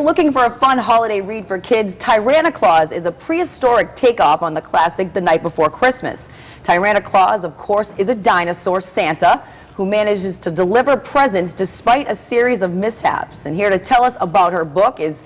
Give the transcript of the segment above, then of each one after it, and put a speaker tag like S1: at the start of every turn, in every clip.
S1: Looking for a fun holiday read for kids, Tyrannoclaus is a prehistoric takeoff on the classic The Night Before Christmas. Tyrannoclaus, of course, is a dinosaur Santa who manages to deliver presents despite a series of mishaps. And here to tell us about her book is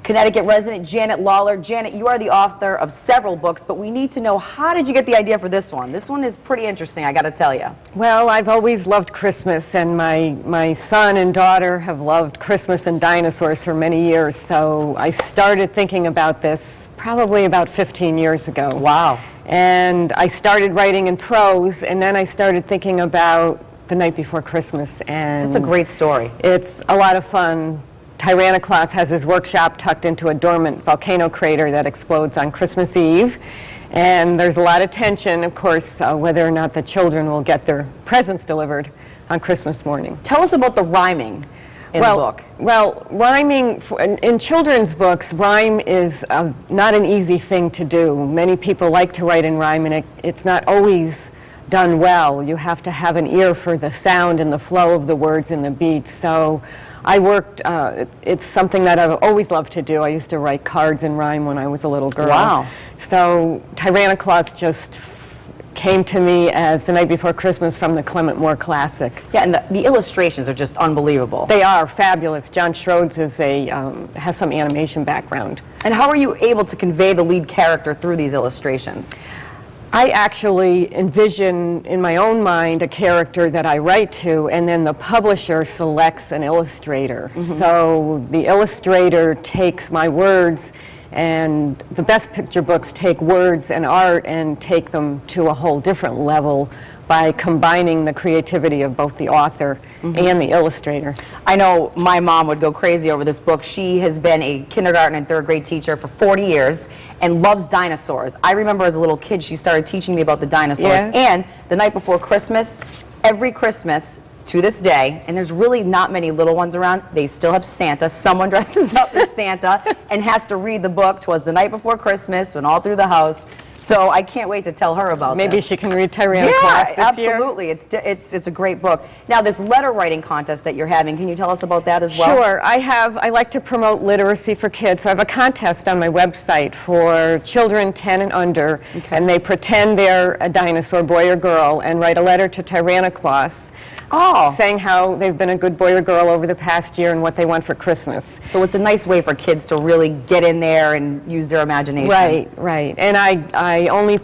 S1: Connecticut resident Janet Lawler. Janet, you are the author of several books, but we need to know, how did you get the idea for this one? This one is pretty interesting, I got to tell you.
S2: Well, I've always loved Christmas, and my son and daughter have loved Christmas and dinosaurs for many years, so I started thinking about this probably about 15 years ago.
S1: Wow.
S2: And I started writing in prose, and then I started thinking about The Night Before Christmas. And
S1: that's a great story.
S2: It's a lot of fun. Tyrannoclaus has his workshop tucked into a dormant volcano crater that explodes on Christmas Eve. And there's a lot of tension, of course, whether or not the children will get their presents delivered on Christmas morning.
S1: Tell us about the rhyming in the book.
S2: Well, rhyming, in children's books, rhyme is not an easy thing to do. Many people like to write in rhyme, and it's not always done well. You have to have an ear for the sound and the flow of the words and the beats. So I worked, it's something that I've always loved to do. I used to write cards in rhyme when I was a little girl.
S1: Wow.
S2: So Tyrannoclaus just came to me as The Night Before Christmas from the Clement Moore classic.
S1: Yeah, and the illustrations are just unbelievable.
S2: They are fabulous. John Schrodes is has some animation background.
S1: And how are you able to convey the lead character through these illustrations?
S2: I actually envision in my own mind a character that I write to, and then the publisher selects an illustrator. So the illustrator takes my words, and the best picture books take words and art and take them to a whole different level by combining the creativity of both the author and the illustrator.
S1: I know my mom would go crazy over this book. She has been a kindergarten and third grade teacher for 40 years and loves dinosaurs. I remember as a little kid she started teaching me about the dinosaurs.
S2: Yeah.
S1: And The Night Before Christmas, every Christmas to this day, and there's really not many little ones around, they still have Santa. Someone dresses up as Santa and has to read the book, "'Twas the Night Before Christmas," and all through the house. So I can't wait to tell her about
S2: Maybe
S1: this.
S2: she can read Tyrannoclaus
S1: Yeah,
S2: this year.
S1: absolutely. It's a great book. Now, this letter writing contest that you're having, can you tell us about that as well?
S2: Sure. I like to promote literacy for kids, so I have a contest on my website for children 10 and under, and they pretend they're a dinosaur, boy or girl, and write a letter to Tyrannoclaus. Saying how they've been a good boy or girl over the past year and what they want for Christmas.
S1: So it's a nice way for kids to really get in there and use their imagination.
S2: Right, right. And I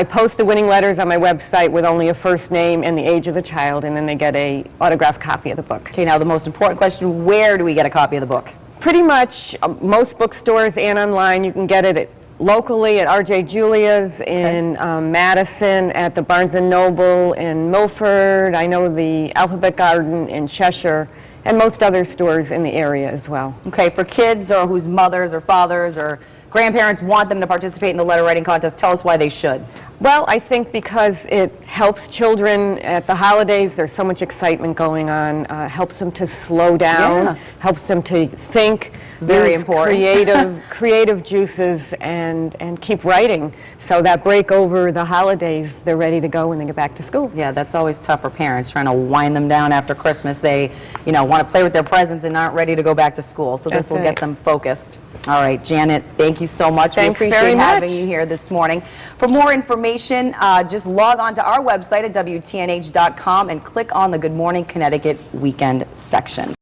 S2: post the winning letters on my website with only a first name and the age of the child, and then they get a autographed copy of the book.
S1: Okay, now the most important question, where do we get a copy of the book?
S2: Pretty much most bookstores and online. You can get it locally at R.J. Julia's in Madison, at the Barnes & Noble in Milford. I know the Alphabet Garden in Cheshire, and most other stores in the area as well.
S1: Okay, for kids or whose mothers or fathers or grandparents want them to participate in the letter writing contest, tell us why they should.
S2: Well, I think because it helps children at the holidays. There's so much excitement going on. Helps them to slow down, helps them to think.
S1: Very important.
S2: creative juices, and keep writing, so that break over the holidays, they're ready to go when they get back to school.
S1: Yeah, that's always tough for parents, trying to wind them down after Christmas. They, want to play with their presents and aren't ready to go back to school. So this will get them focused. All right, Janet, thank you so much.
S2: Thanks
S1: we appreciate
S2: very much.
S1: having you here this morning. For more information, just log on to our website at WTNH.com and click on the Good Morning Connecticut Weekend section.